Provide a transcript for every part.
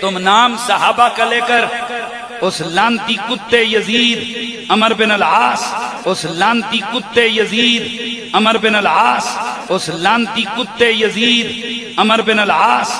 تم نام صحابہ کا لے کر اس لانتی کتے یزید عمر بن العاص، اس لانتی کتے یزید عمر بن العاص، اس لانتی کتے یزید عمر بن العاص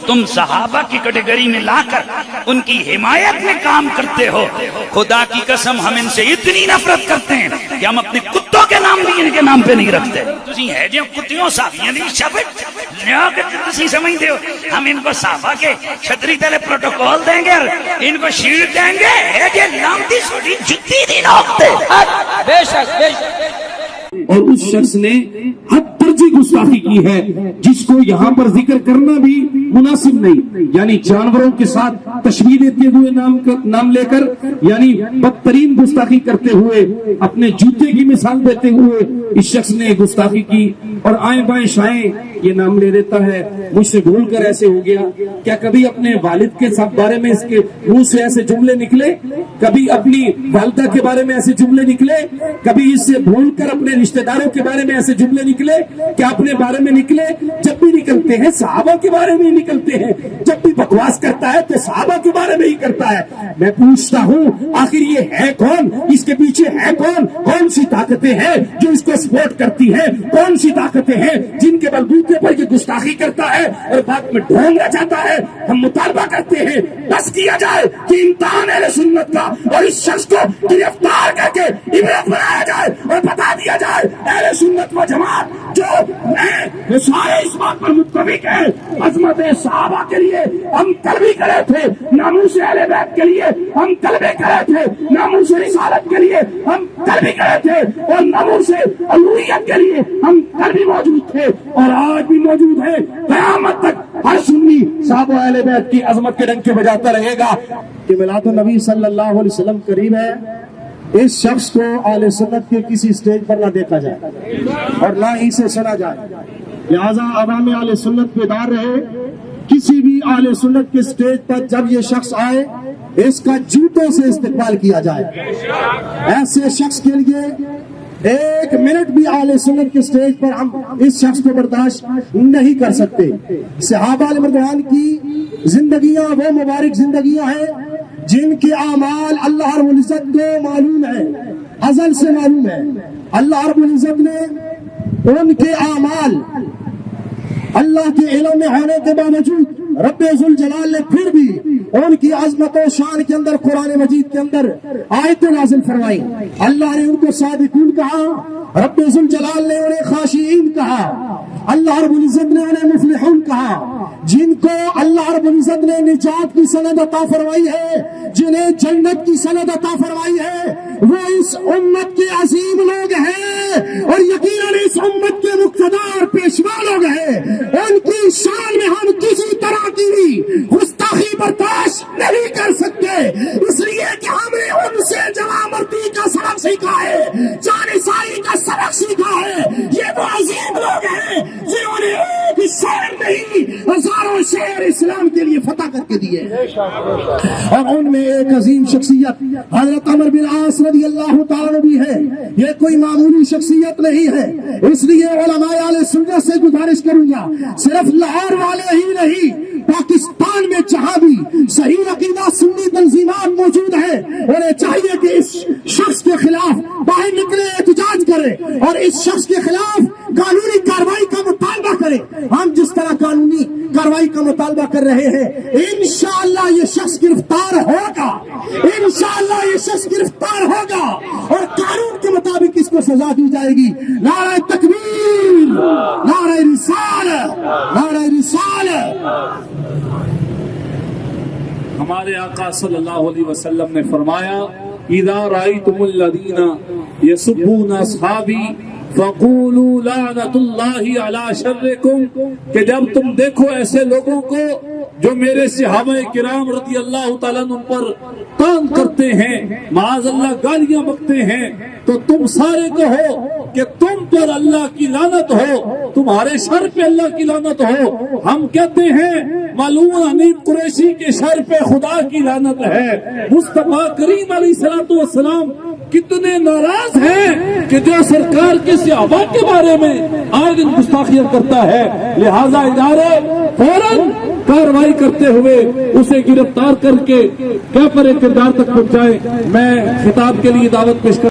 تم صحابہ کی کیٹیگری میں لا کر ان کی حمایت میں کام کرتے ہو۔ خدا کی قسم ہم ان سے اتنی نفرت کرتے ہیں کہ ہم اپنے کتوں کے نام بھی ان کے نام پہ نہیں رکھتے۔ تسی ہے جو کتیوں صحابیاں دی شبت لیا کہ تسی سمجھتے ہو ہم ان کو صحابہ کے چھتری تلے پروٹوکول دیں گے اور ان کو شیلڈ دیں گے؟ ہے جو لانتی سوڑی جتی نہیں نوکتے۔ بے شک بے شک۔ اور اس شخص نے حد درجے گستاخی کی ہے جس کو یہاں پر ذکر کرنا بھی مناسب نہیں، یعنی جانوروں کے ساتھ تشبیہ دیتے ہوئے نام لے کر، یعنی بدترین گستاخی کرتے ہوئے، اپنے جوتے کی مثال دیتے ہوئے اس شخص نے گستاخی کی، اور آئیں بائیں شائیں یہ نام لے دیتا ہے۔ مجھ سے بھول کر ایسے ہو گیا، کیا کبھی اپنے والد کے بارے میں اس کے منہ سے ایسے جملے نکلے؟ کبھی اپنی والدہ کے بارے میں ایسے جملے نکلے؟ کبھی اس سے بھول کر اپنے رشتہ داروں کے بارے میں ایسے جملے نکلے؟ کیا اپنے بارے میں نکلے؟ جب بھی نکلتے ہیں صحابہ کے بارے میں نکلتے ہیں، جب بھی بکواس کرتا ہے تو صحابہ کے بارے میں ہی کرتا ہے۔ میں پوچھتا ہوں آخر یہ ہے کون؟ اس کے پیچھے ہے کون؟ کون سی طاقتیں ہیں جو اس کو سپورٹ کرتی ہیں؟ کون سی طاقتیں ہیں جن کے بلبوتے پر یہ گستاخی کرتا ہے اور بعد میں ڈھونگ رچاتا ہے؟ ہم مطالبہ کرتے ہیں بس کیا جائے کہ امتحان اہل سنت کا اور اس شخص کو گرفتار کر کے عبرت بنایا جائے اور بتا دیا جائے اہل سنت و جماعت جو سارے اس بات پر متفق ہے عظمت صحابہ کے لیے ہم طلبی کرے تھے، ناموس اہل بیت کے لیے ہم طلبے کرے تھے، ناموس رسالت کے لیے ہم طلبی کرے تھے، اور ناموس الوہیت کے لیے ہم طلبی موجود تھے اور آج بھی موجود ہے۔ قیامت تک ہر سنی صحابہ اہل بیت کی عظمت کے ڈنکے بجاتا رہے گا کہ میلاد النبی صلی اللہ علیہ وسلم قریب ہے۔ اس شخص کو اہل سنت کے کسی سٹیج پر نہ دیکھا جائے اور نہ ہی سے سنا جائے، لہذا عوام اہل سنت بیدار رہے۔ کسی بھی اہل سنت کے سٹیج پر جب یہ شخص آئے اس کا جوتوں سے استقبال کیا جائے۔ ایسے شخص کے لیے ایک منٹ بھی اہل سنت کے سٹیج پر ہم اس شخص کو برداشت نہیں کر سکتے۔ صحابہ رضوان کی زندگیاں وہ مبارک زندگیاں ہیں جن کے اعمال اللہ رب العزت کو معلوم ہے، ازل سے معلوم ہے۔ اللہ رب العزت نے ان کے اعمال اللہ کے علم میں ہونے کے باوجود رب ذوالجلال نے پھر بھی ان کی عظمت و شان کے اندر قرآن مجید کے اندر آیتیں نازل فرمائی۔ اللہ نے ان کو صادقون کہا، رب ذوالجلال نے انہیں خاشعین کہا، اللہ رب العزت نے انہیں مفلحون کہا۔ جن کو اللہ رب العزت نے نجات کی سند عطا فرمائی ہے، جنہیں جنت کی سند عطا فرمائی ہے، وہ اس امت کے عظیم لوگ ہیں اور یقیناً اس امت کے مقتدار پیشوا لوگ ہیں۔ ان کی شان میں ہم کسی طرح کی گستاخی برداشت نہیں کر سکتے، اس لیے کہ ہم نے ان سے جوامردی کا سبق سیکھا ہے، جانسائی کا سبق سیکھا ہے۔ یہ وہ عظیم لوگ ہیں جنہوں نے ایک شہر نہیں ہزاروں شہر اسلام کے لیے فتح کر کے دیے، اور ان میں ایک عظیم شخصیت حضرت عمر بن العاص رضی اللہ تعالیٰ بھی ہے۔ یہ کوئی معمولی شخصیت نہیں ہے، اس لیے علماء اہل سنت سے گزارش کروں گا صرف لاہور والے ہی نہیں، پاکستان میں جہاں بھی صحیح عقیدہ سنی تنظیمات موجود ہیں انہیں چاہیے کہ اس شخص کے خلاف باہر نکلے، احتجاج کرے اور اس شخص کے خلاف قانونی کارروائی کا مطالبہ کرے۔ ہم جس طرح قانونی کارروائی کا مطالبہ کر رہے ہیں انشاءاللہ یہ شخص گرفتار ہوگا، انشاءاللہ یہ شخص گرفتار ہوگا اور قانون کے مطابق اس کو سزا دی جائے گی۔ نعرہ تکبیر، نعرہ رسالت، نعرہ رسالت۔ ہمارے آقا صلی اللہ علیہ وسلم نے فرمایا اذا رأيتم الذين يسبون اصحابي فقولوا لعنت اللہ علی شرکم، کہ جب تم دیکھو ایسے لوگوں کو جو میرے صحابہ کرام رضی اللہ تعالیٰ عنہ پر طعن کرتے ہیں، معاذ اللہ گالیاں بکتے ہیں، تو تم سارے کہو کہ تم پر اللہ کی لعنت ہو، تمہارے شر پہ اللہ کی لعنت ہو۔ ہم کہتے ہیں معلوم حنیف قریشی کے شر پہ خدا کی لعنت ہے۔ مصطفیٰ کریم علیہ السلام کتنے ناراض ہیں کہ جو سرکار کے صحابہ کے بارے میں آج گستاخیاں کرتا ہے، لہذا ادارے فوراً کارروائی کرتے ہوئے اسے گرفتار کر کے کیا پر کردار تک پہنچائے۔ میں خطاب کے لیے دعوت پیش کر